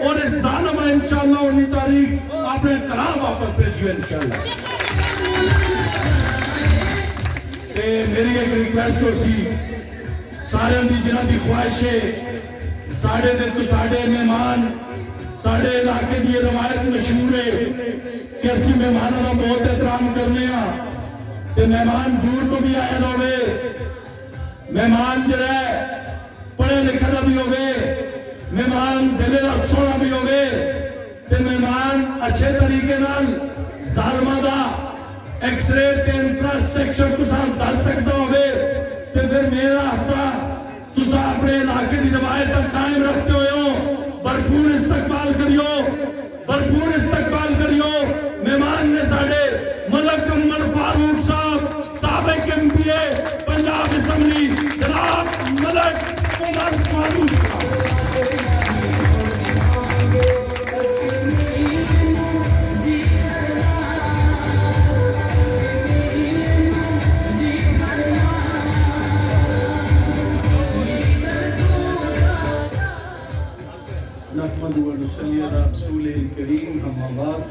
और इस जालिम में इंशाल्लाह 19 तारीख अपने कलाम वापस भेजिए इंशाल्लाह। ते मेरी एक रिक्वेस्ट हो सी सारे दी जिन्हां दी ख्वाहिश है साढ़े दे तो साढ़े मेहमान साढ़े इलाके की रवायत मशहूर है कि असी मेहमानों का बहुत एहतराम करने ते मेहमान दूर तो भी आया होवे मेहमान जो है पढ़े लिखे का भी होवे मेहमान दिले का सोना भी होवे ते मेहमान अच्छे तरीके नाल जालमा दा एक्सरे ते इंफ्रास्ट्रक्चर तुसा दस सकता होवे ते फिर मेरा हफ्ता तुसा अपने इलाके की रवायत कायम रखते हो भरपूर इस्तकबाल करियो मेहमान ने साढ़े मलक अमर फारूक साहब साबिक MPA पंजाब असम्बली जनाब मलक उमर फारूक साहब। नहमदु व नसल्ली अला रसूलिल करीम अम्मा बाद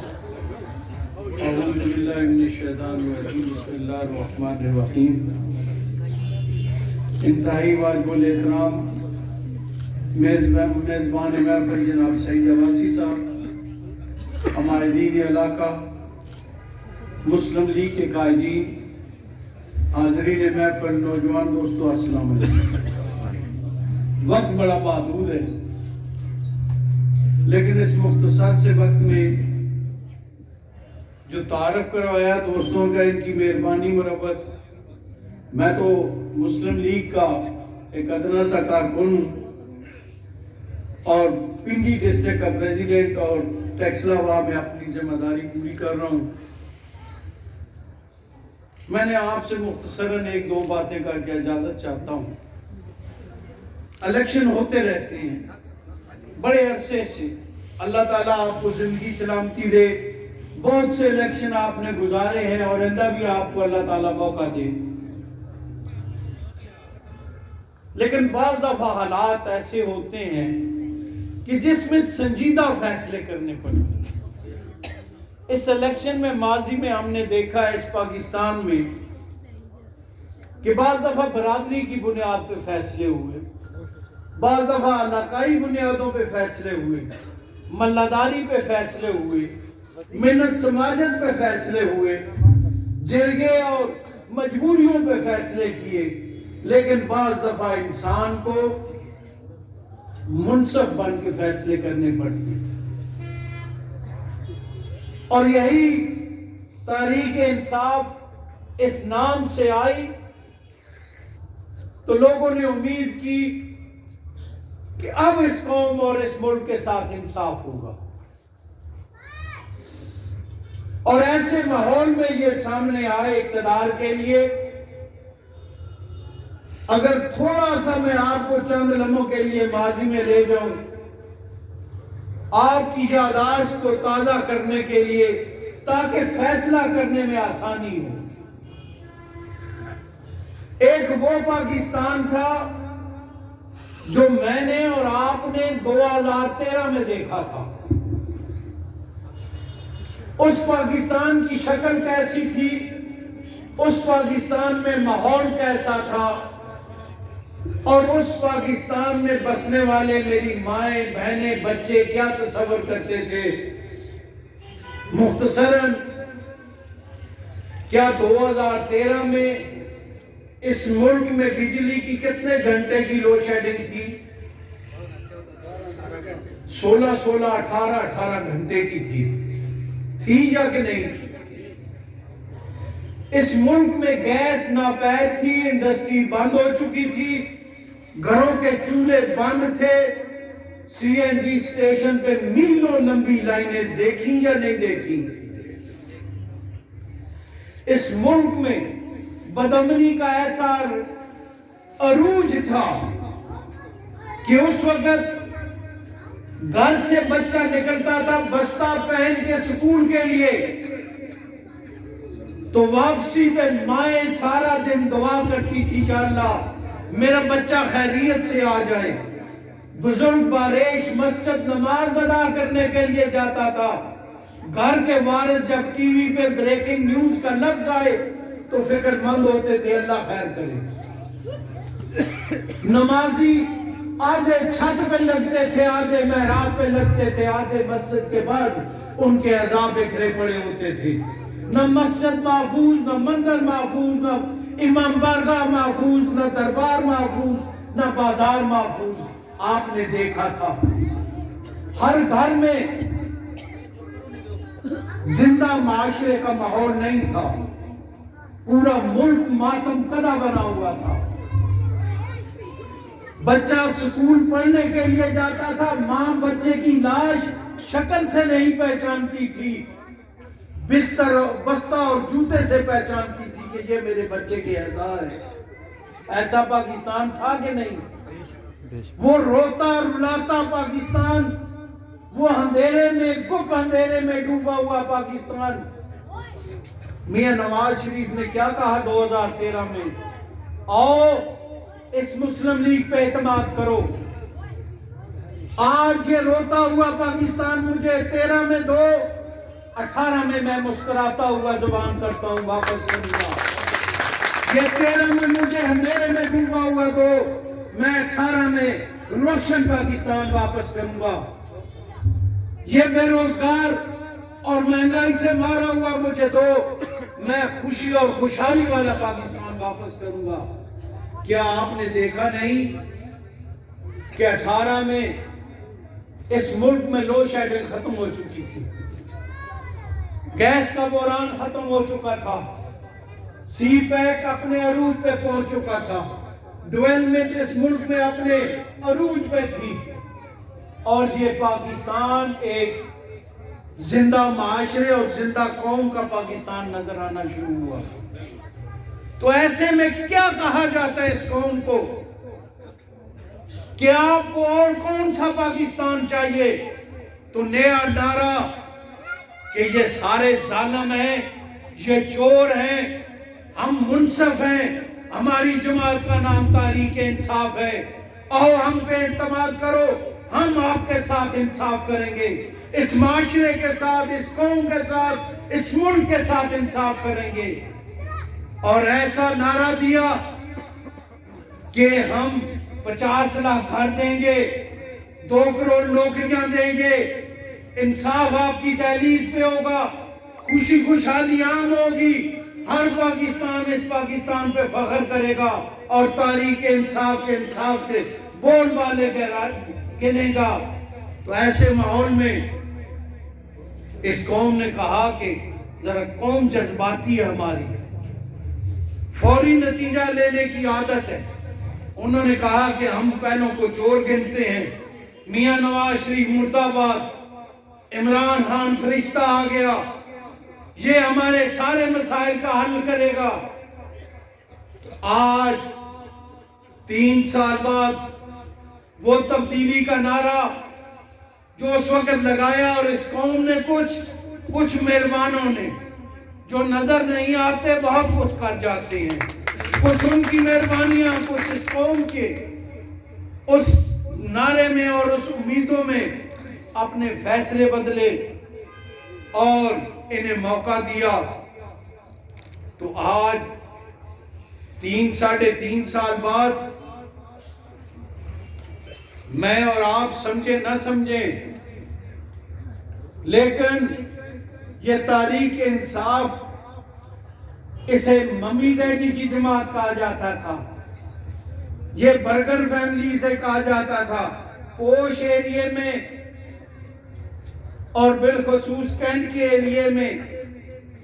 अऊज़ु बिल्लाहि मिनश शैतानिर रजीम बिस्मिल्लाहिर रहमानिर रहीम। इंतहाई वाजिबुल एहतराम मेज़बान महफ़िल जनाब सईद अब्बासी साहब हमायदीन इलाका मुस्लिम लीग के कायदीन हाज़रीन महफ़िल नौजवान दोस्तों अस्सलाम वालेकुम। वक्त बड़ा महदूद है लेकिन इस मुख्तसर से वक्त में जो तारफ़ करवाया दोस्तों का इनकी मेहरबानी मुरब्बत। मैं तो मुस्लिम लीग का एक अदना सा कारकुन और पिंडी डिस्ट्रिक्ट का प्रेसिडेंट और टैक्सलावा में अपनी जिम्मेदारी पूरी कर रहा हूँ। मैंने आपसे मुख्तसरन एक दो बातें करके इजाज़त चाहता हूँ। इलेक्शन होते रहते हैं बड़े अरसे से, अल्लाह ताला आपको जिंदगी सलामती दे। बहुत से इलेक्शन आपने गुजारे हैं और आइंदा भी आपको अल्लाह ताला मौका दे। लेकिन बाज़ दफा हालात ऐसे होते हैं कि जिसमें संजीदा फैसले करने पड़ते हैं। इस इलेक्शन में माजी में हमने देखा है इस पाकिस्तान में कि बाज़ दफा बरादरी की बुनियाद पे फैसले हुए, बाज़ दफा इलाकाई बुनियादों पे फैसले हुए, मल्लादारी पे फैसले हुए, मिन्नत समाजत पे फैसले हुए, जिरगे और मजबूरियों पे फैसले किए। लेकिन बाज़ दफा इंसान को मुनसफ बन के फैसले करने पड़ते और यही तहरीक इंसाफ इस नाम से आई तो लोगों ने उम्मीद की कि अब इस कौम और इस मुल्क के साथ इंसाफ होगा। और ऐसे माहौल में ये सामने आए इक़्तिदार के लिए। अगर थोड़ा सा मैं आपको चंद लम्हों के लिए माजी में ले जाऊं, आपकी यादाश्त को ताजा करने के लिए, ताकि फैसला करने में आसानी हो। एक वो पाकिस्तान था जो मैंने और आपने 2013 में देखा था। उस पाकिस्तान की शक्ल कैसी थी, उस पाकिस्तान में माहौल कैसा था और उस पाकिस्तान में बसने वाले मेरी माएं, बहनें, बच्चे क्या तसव्वुर करते थे। मुख्तसरन क्या 2013 में इस मुल्क में बिजली की कितने घंटे की लोड शेडिंग थी? 16, 18 घंटे की थी या कि नहीं? इस मुल्क में गैस नापैद थी, इंडस्ट्री बंद हो चुकी थी, घरों के चूल्हे बंद थे, CNG स्टेशन पे मीलों लंबी लाइनें देखी या नहीं देखी? इस मुल्क में बदअमनी का ऐसा अरूज था कि उस वक्त घर से बच्चा निकलता था बस्ता पहन के स्कूल के लिए, تو واپسی پہ مائیں سارا دن دعا کرتی تھی یا اللہ میرا بچہ خیریت سے آ جائے. بزرگ باریش مسجد نماز ادا کرنے کے لیے جاتا تھا. گھر کے وارث جب ٹی وی پہ بریکنگ نیوز کا لفظ آئے تو فکر مند ہوتے تھے اللہ خیر کرے. نمازی آدھے چھت پہ لگتے تھے, آدھے محراب پہ لگتے تھے, آدھے مسجد کے بعد ان کے اعضاء بکھرے پڑے ہوتے تھے. نہ مسجد محفوظ, نہ مندر محفوظ, نہ امام بارگاہ محفوظ, نہ دربار محفوظ, نہ بازار محفوظ. آپ نے دیکھا تھا ہر گھر میں زندہ معاشرے کا ماحول نہیں تھا. پورا ملک ماتم کدا بنا ہوا تھا. بچہ سکول پڑھنے کے لیے جاتا تھا, ماں بچے کی لاش شکل سے نہیں پہچانتی تھی, بستر بستہ اور جوتے سے پہچانتی تھی کہ یہ میرے بچے کے اعضاء ہیں. ایسا پاکستان تھا کہ نہیں؟ وہ روتا رلاتا پاکستان, وہ اندھیرے میں گپ اندھیرے میں ڈوبا ہوا پاکستان. میاں نواز شریف نے کیا کہا 2013 میں, آؤ اس مسلم لیگ پہ اعتماد کرو. آج یہ روتا ہوا پاکستان مجھے 13 میں دو, 18 میں میں مسکراتا ہوا زبان کرتا ہوں واپس کروں گا. یہ 13 میں مجھے اندھیرے میں ڈوبا ہوا دو, میں 18 میں روشن پاکستان واپس کروں گا. یہ بے روزگار اور مہنگائی سے مارا ہوا مجھے دو, میں خوشی اور خوشحالی والا پاکستان واپس کروں گا. کیا آپ نے دیکھا نہیں کہ 18 میں اس ملک میں لو شیڈنگ ختم ہو چکی تھی, گیس کا بحران ختم ہو چکا تھا, سی پیک اپنے عروج پہ پہنچ چکا تھا, ڈیولپمنٹ اس ملک میں اپنے عروج پہ تھی, اور یہ پاکستان ایک زندہ معاشرے اور زندہ قوم کا پاکستان نظر آنا شروع ہوا. تو ایسے میں کیا کہا جاتا ہے اس قوم کو کہ آپ کو اور کون سا پاکستان چاہیے؟ تو نیا نعرہ کہ یہ سارے ظالم ہیں, یہ چور ہیں, ہم منصف ہیں, ہماری جماعت کا نام تحریک انصاف ہے, آؤ ہم پہ اعتماد کرو, ہم آپ کے ساتھ انصاف کریں گے, اس معاشرے کے ساتھ, اس قوم کے ساتھ, اس ملک کے ساتھ انصاف کریں گے. اور ایسا نعرہ دیا کہ ہم 50 لاکھ گھر دیں گے, 2 کروڑ نوکریاں دیں گے, انصاف آپ کی دہلیز پہ ہوگا, خوشی خوشحالی عام ہوگی, ہر پاکستان اس پاکستان پہ فخر کرے گا اور تاریخ انصاف کے بول والے گنے گا. تو ایسے ماحول میں اس قوم نے کہا کہ ذرا قوم جذباتی ہے ہماری, فوری نتیجہ لینے کی عادت ہے. انہوں نے کہا کہ ہم پہلوں کو چور گنتے ہیں, میاں نواز شریف مرد آباد, عمران خان فرشتہ آ گیا, یہ ہمارے سارے مسائل کا حل کرے گا. آج 3 سال بعد وہ تبدیلی کا نعرہ جو اس وقت لگایا, اور اس قوم نے کچھ مہربانوں نے جو نظر نہیں آتے بہت کچھ کر جاتے ہیں, کچھ ان کی مہربانیاں, کچھ اس قوم کے اس نعرے میں اور اس امیدوں میں اپنے فیصلے بدلے اور انہیں موقع دیا. تو آج 3-3.5 سال بعد میں اور آپ سمجھے نہ سمجھیں, لیکن یہ تحریک انصاف, اسے ممی ڈیڈی کی جماعت کہا جاتا تھا, یہ برگر فیملی سے کہا جاتا تھا. پوش ایریے میں اور بالخصوص کینٹ کے ایریے میں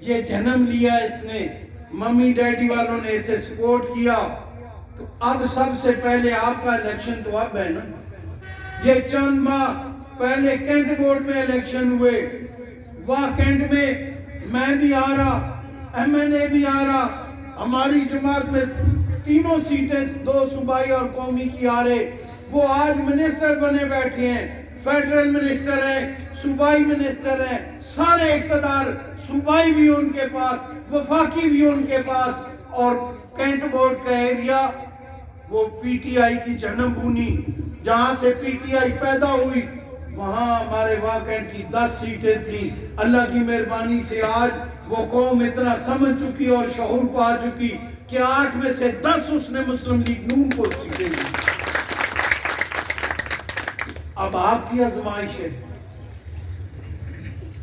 یہ جنم لیا اس نے, ممی ڈیڈی والوں نے اسے سپورٹ کیا. تو اب سب سے پہلے آپ کا الیکشن تو اب ہے نا, یہ چند ماہ پہلے کینٹ بورڈ میں الیکشن ہوئے, وہاں کینٹ میں بھی آ رہا, ایم این اے بھی آ رہا, ہماری جماعت میں 3 سیٹیں 2 صوبائی اور قومی کی آ رہے, وہ آج منسٹر بنے بیٹھے ہیں. फेडरल मिनिस्टर हैं, सूबाई मिनिस्टर हैं, सारे इक़्तिदार सूबाई भी उनके पास, वफाकी भी उनके पास, और कैंट बोर्ड का एरिया वो पीटीआई की जन्मभूमि, जहाँ से पीटीआई पैदा हुई, वहाँ हमारे वाकैंट की 10 सीटें थी। अल्लाह की मेहरबानी से आज वो कौम इतना समझ चुकी और शऊर पा चुकी कि 8 में से 10 उसने मुस्लिम लीग नून को सीटें दी। अब आपकी आजमाइश है,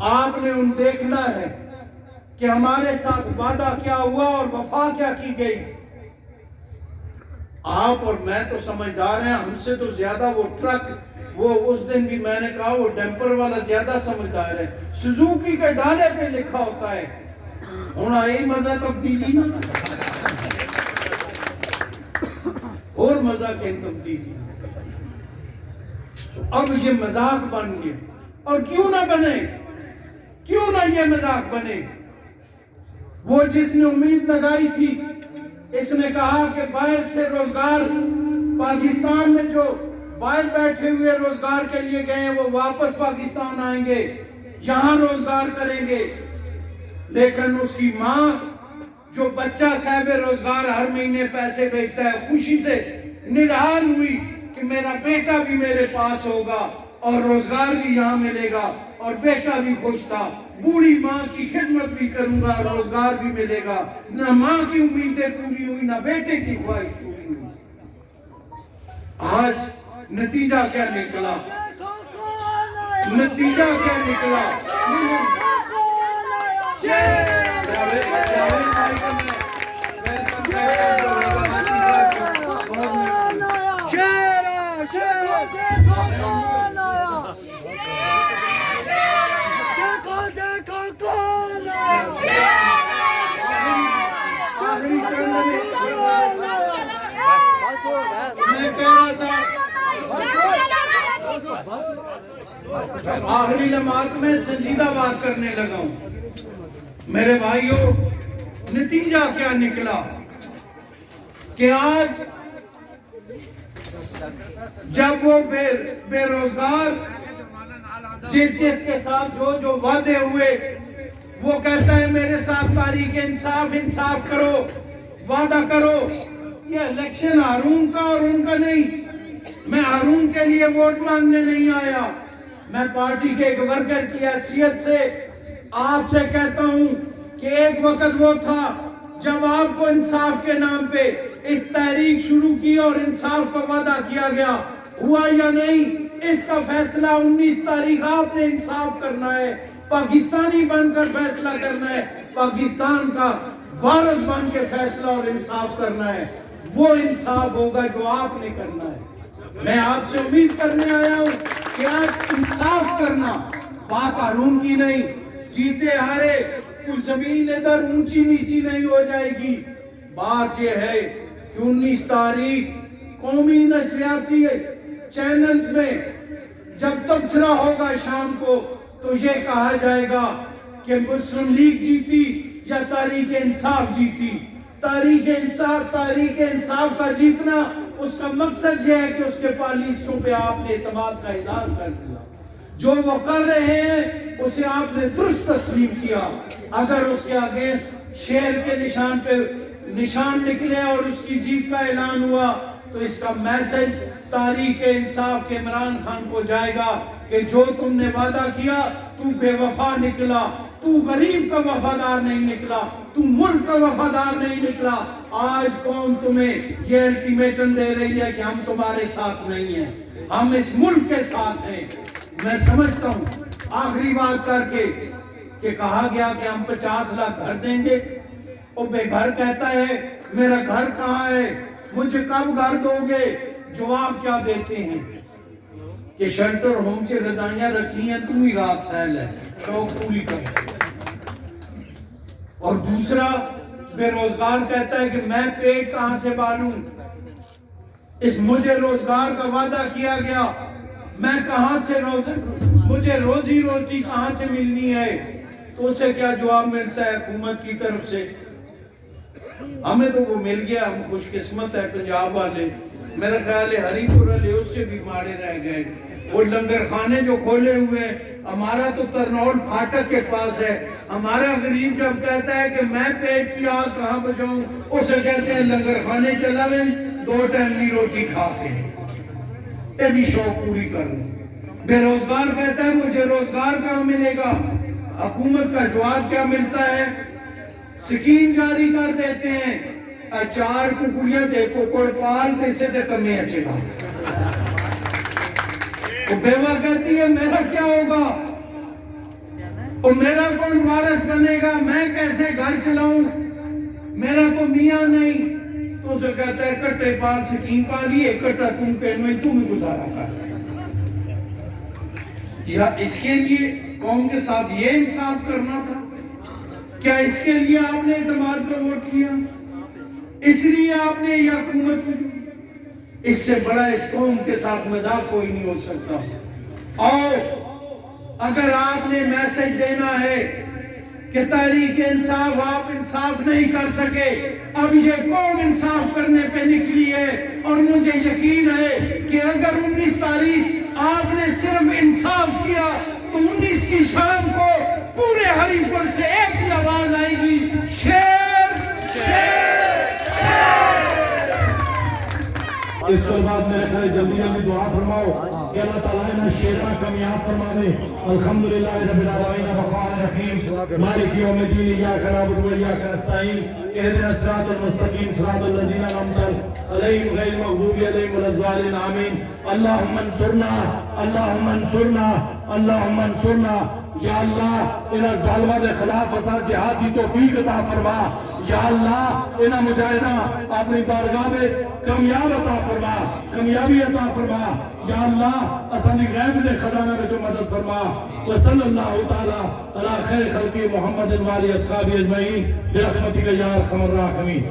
आपने उन देखना है कि हमारे साथ वादा क्या हुआ और वफा क्या की गई। आप और मैं तो समझदार हैं, हमसे तो ज्यादा वो ट्रक, वो उस दिन भी मैंने कहा वो डैम्पर वाला ज्यादा समझदार है। सुजुकी के डाले पे लिखा होता है, होना यही मजा तब्दीली ना, और मजा के तब्दीली। अब ये मजाक बन गया, और क्यों ना बने, क्यों ना ये मजाक बने। वो जिसने उम्मीद लगाई थी, इसने कहा कि बाहर से रोजगार, पाकिस्तान में जो बाहर बैठे हुए रोजगार के लिए गए वो वापस पाकिस्तान आएंगे, यहां रोजगार करेंगे। लेकिन उसकी मां जो बच्चा साहब रोजगार हर महीने पैसे भेजता है, खुशी से निढाल हुई कि मेरा बेटा भी मेरे पास होगा और रोजगार भी यहाँ मिलेगा और बेटा भी खुश था। बूढ़ी माँ की खिदमत भी करूंगा, रोजगार भी मिलेगा। ना माँ की उम्मीदें पूरी हुई, ना बेटे की ख्वाहिश पूरी हुई। आज नतीजा क्या निकला, नतीजा क्या निकला। आखिरी लम्हात में संजीदा बात करने लगा हूं। मेरे भाइयों, नतीजा क्या निकला कि आज जब वो बेरोजगार जिसके साथ जो वादे हुए, वो कहता है मेरे साथ तारीख इंसाफ करो, वादा करो। ये इलेक्शन हारून का और उनका नहीं। मैं हारून के लिए वोट मांगने नहीं आया, मैं पार्टी के एक वर्कर की हैसियत से आपसे कहता हूं कि एक वक्त वो था जब आपको इंसाफ के नाम पे एक तहरीक शुरू की और इंसाफ का वादा किया गया। हुआ या नहीं, इसका फैसला 19 तारीख आपने इंसाफ करना है, पाकिस्तानी बनकर फैसला करना है, पाकिस्तान का वारिस बन के फैसला और इंसाफ करना है। वो इंसाफ होगा जो आपने करना है। मैं आपसे उम्मीद करने आया हूं कि आज इंसाफ करना बात हारून की नहीं, जीते हारे कुछ जमीन इधर ऊंची नीची नहीं हो जाएगी। बात यह है कि 19 तारीख कौमी नशरियाती चैनल्स में जब तबसरा होगा शाम को, तो ये कहा जाएगा कि मुस्लिम लीग जीती या तारीख इंसाफ जीती। तारीख इंसाफ का जीतना, उसका मकसद यह है कि उसके पॉलिसियों पे आपने एतमाद का इज़हार कर दिया। जो वो कर रहे हैं उसे आपने दुरुस्त तस्लीम किया। अगर उसके अगेंस्ट शेर के निशान पे निशान निकले और उसकी जीत का ऐलान हुआ, तो इसका मैसेज तारीख इंसाफ के इमरान खान को जाएगा कि जो तुमने वादा किया, तू बेवफा निकला, तू गरीब का वफादार नहीं निकला, तू मुल्क का वफादार नहीं निकला। आज कौम तुम्हें ये अल्टीमेटम दे रही है कि हम तुम्हारे साथ नहीं हैं, हम इस मुल्क के साथ हैं। मैं समझता हूँ आखिरी बात करके कि कहा गया कि हम 50 लाख घर देंगे। और बेघर कहता है मेरा घर कहाँ है, मुझे कब घर दोगे। जवाब क्या देते हैं कि शेल्टर होम की रजाइयां रखी हैं, तुम ही रात सहल है, शौक पूरी कर। और दूसरा बेरोजगार कहता है कि मैं पेट कहां से पालूं, इस मुझे रोजगार का वादा किया गया, मैं कहां से मुझे रोजी रोटी कहां से मिलनी है। तो उसे क्या जवाब मिलता है हुकूमत की तरफ से, हमें तो वो मिल गया, हम खुशकिस्मत है पंजाब वाले। मेरा ख्याल है हरिपुर वाले उससे भी मारे रह गए।
وہ لنگر خانے جو کھولے ہوئے ہیں، ہمارا تو ترنول پھاٹک کے پاس ہے. ہمارا غریب جب کہتا ہے کہ میں پیٹ کی آگ کہاں بچاؤں، اسے کہتے ہیں لنگر خانے چلا گئے 2 ٹائم کی روٹی کھا کے یہ بھی شوق پوری کر لوں. بے روزگار کہتا ہے مجھے روزگار کہاں ملے گا. حکومت کا جواب کیا ملتا ہے؟ سکیم جاری کر دیتے ہیں، 4 ککڑیاں تے ککڑ پال تے اسے تے کمیں اچھے گا. وہ بیوہ کہتی ہے میرا کیا ہوگا، اور میرا کون وارث بنے گا، میں کیسے گھر چلاؤں، میرا تو میاں نہیں. تو اسے کہتا ہے کٹے پال سکیم پالیے، کٹا تم کہنویں تم گزارا کر. یا اس کے لیے قوم کے ساتھ یہ انصاف کرنا تھا؟ کیا اس کے لیے آپ نے اعتماد کا ووٹ کیا؟ اس لیے آپ نے یہ حکومت میں، اس سے بڑا اس قوم کے ساتھ مذاق کوئی نہیں ہو سکتا. اور اگر آپ نے میسج دینا ہے کہ تحریک انصاف آپ انصاف نہیں کر سکے، اب یہ قوم انصاف کرنے پہ نکلی ہے، اور مجھے یقین ہے کہ اگر 19 تاریخ آپ نے صرف انصاف کیا تو 19 کی شام کو پورے ہری پور سے ایک ہی آواز آئے گی، شیر شیر شیر.
اس کے بعد میرے خیال جلدی جلدی دعا فرماؤ کہ اللہ تعالیٰ نے شیرہ کامیاب فرما دے. الحمدللہ رب العالمین الرحمن الرحیم مالک یوم الدین ایاک نعبد و ایاک نستعین اهدنا الصراط المستقیم صراط الذین انعمت علیہم غیر المغضوب علیہم ولا الضالین آمین. اللہم انصرنا اللہم انصرنا اللہم انصرنا. یا اللہ انہاں ظالمہ دے خلاف اساں جہاد دی توفیق عطا فرما. یا اللہ انہاں مجاہداں اپنی بارگاہ میں کامیاب عطا فرما، کامیابی عطا فرما. یا اللہ اساں دی غیب دے خزانہ میں جو مدد فرما. وصلی اللہ تعالی علی خیر خلق محمد و علی اصحابہ اجمعین برحمتک یا ارحم الراحمین.